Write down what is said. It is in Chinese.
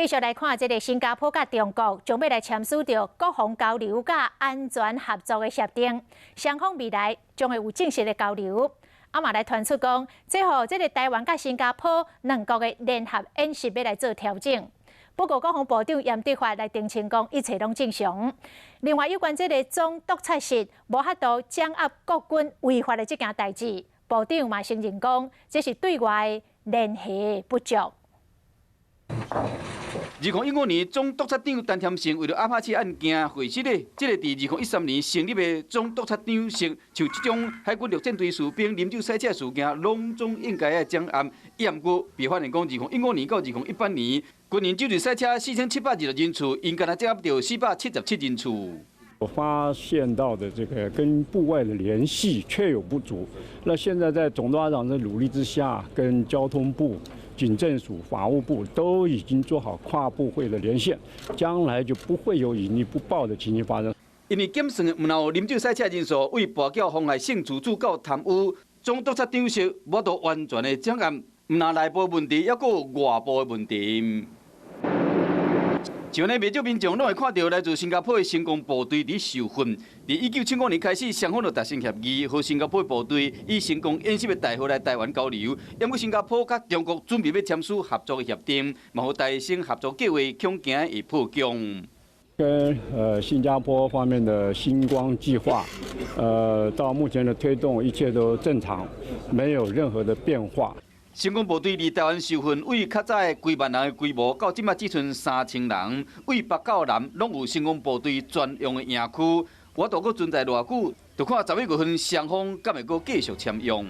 继续来看这个新加坡甲中国将要来签署着国防交流甲安全合作的协定，双方未来将会有正式的交流。嘛来传出讲，最后这个台湾甲新加坡两国的联合演习要来做调整。不过，国防部长严德发来澄清讲，一切拢正常。另外，有关这个总督察室无法度掌握国军违法的这件代志，部长嘛承认讲，这是对外联系不足。 2015年，总督察长陈添成为了阿帕契案件获释的，这个伫2013年成立的总督察长室，就这种海军陆战队士兵饮酒赛车事件，拢总应该要掌握。验过被发现讲，2015年到2018年，军人酒类赛车4720人次，应该来掌握到477人次。 我发现到的这个跟部外的联系确有不足，那现在在总督察长的努力之下，跟交通部、警政署、法务部都已经做好跨部会的连线，将来就不会有隐匿不报的情形发生。因为检算唔有饮酒赛车人数为跋筊、妨害性自主到贪污，总督察长室无都完全的掌握，唔但内部问题，还佫有外部的问题。 像呢，不少民众拢会看到来自新加坡的成功部队伫受训。伫1975年开始，双方就达成协议，和新加坡部队以成功演习的代号来台湾交流。因为新加坡甲中国准备要签署合作的协定，嘛和台升合作计划恐惊会破功。跟新加坡方面的星光计划，到目前的推动一切都正常，没有任何的变化。 成功部队伫台湾受训，为较早的几万人的规模，到即摆只剩3000人。为北到南，拢有成功部队专用的营区。我都阁存在偌久，就看11月份双方敢会阁继续签用。